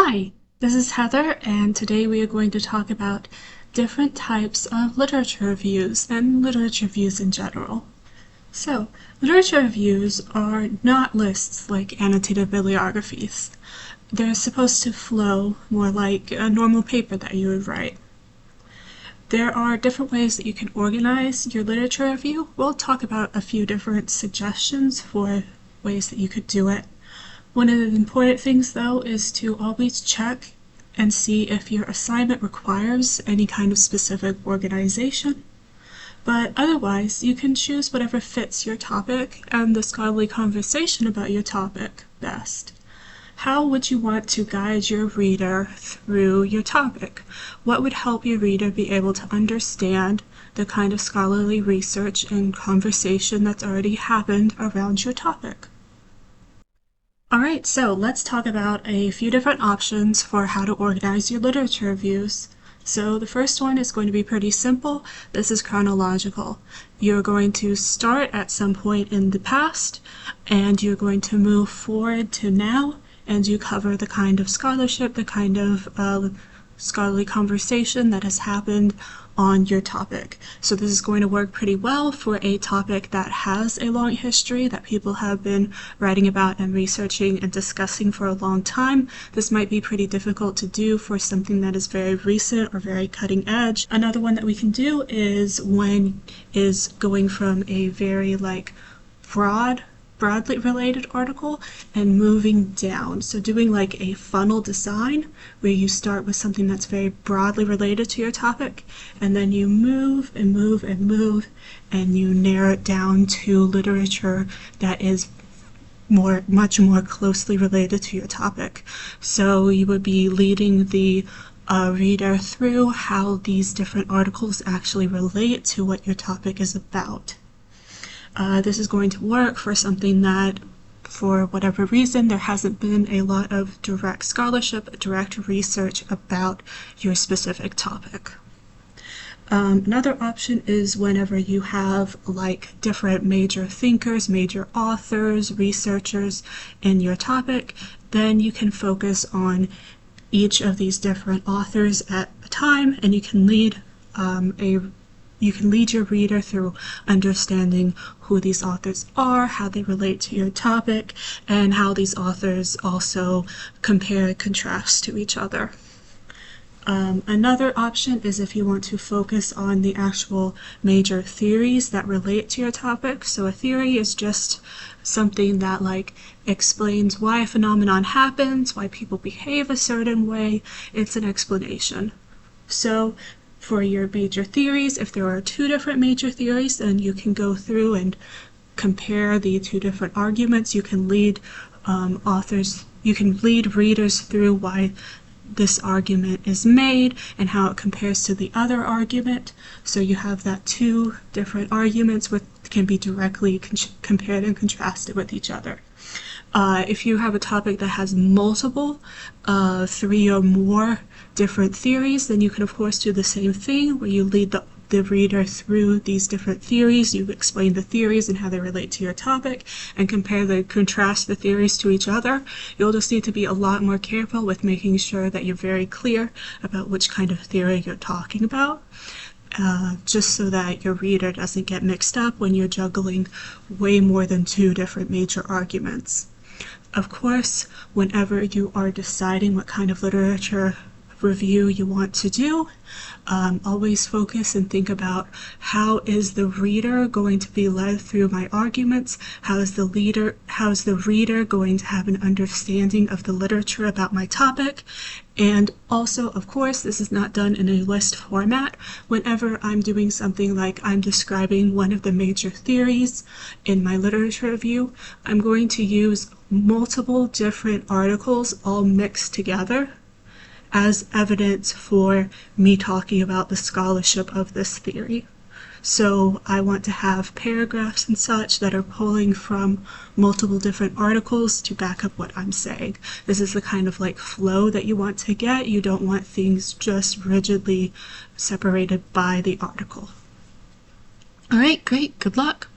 Hi, this is Heather, and today we are going to talk about different types of literature reviews and literature reviews in general. So, literature reviews are not lists like annotated bibliographies. They're supposed to flow more like a normal paper that you would write. There are different ways that you can organize your literature review. We'll talk about a few different suggestions for ways that you could do it. One of the important things, though, is to always check and see if your assignment requires any kind of specific organization. But otherwise, you can choose whatever fits your topic and the scholarly conversation about your topic best. How would you want to guide your reader through your topic? What would help your reader be able to understand the kind of scholarly research and conversation that's already happened around your topic? Alright, so let's talk about a few different options for how to organize your literature reviews. So the first one is going to be pretty simple. This is chronological. You're going to start at some point in the past, and you're going to move forward to now, and you cover the kind of scholarship, the kind of scholarly conversation that has happened on your topic. So this is going to work pretty well for a topic that has a long history that people have been writing about and researching and discussing for a long time. This might be pretty difficult to do for something that is very recent or very cutting edge. Another one that we can do is going from a very broadly related article and moving down. So doing like a funnel design where you start with something that's very broadly related to your topic, and then you move and move and move, and you narrow it down to literature that is much more closely related to your topic. So you would be leading the reader through how these different articles actually relate to what your topic is about. This is going to work for something that, for whatever reason, there hasn't been a lot of direct scholarship, direct research about your specific topic. Another option is whenever you have different major thinkers, major authors, researchers in your topic, then you can focus on each of these different authors at a time, and you can lead your reader through understanding who these authors are, how they relate to your topic, and how these authors also compare and contrast to each other. Another option is if you want to focus on the actual major theories that relate to your topic. So a theory is just something that explains why a phenomenon happens, why people behave a certain way. It's an explanation. So for your major theories, if there are two different major theories, then you can go through and compare the two different arguments. You can lead readers through why this argument is made and how it compares to the other argument. So you have that two different arguments can be directly compared and contrasted with each other. If you have a topic that has multiple, 3 or more different theories, then you can of course do the same thing where you lead the reader through these different theories. You explain the theories and how they relate to your topic and contrast the theories to each other. You'll just need to be a lot more careful with making sure that you're very clear about which kind of theory you're talking about. Just so that your reader doesn't get mixed up when you're juggling way more than 2 different major arguments. Of course, whenever you are deciding what kind of literature review you want to do, always focus and think about how is the reader going to be led through my arguments, how is the reader going to have an understanding of the literature about my topic. And also, of course, this is not done in a list format. Whenever I'm doing something like I'm describing one of the major theories in my literature review, I'm going to use multiple different articles all mixed together as evidence for me talking about the scholarship of this theory. So I want to have paragraphs and such that are pulling from multiple different articles to back up what I'm saying. This is the kind of flow that you want to get. You don't want things just rigidly separated by the article. Alright, great, good luck!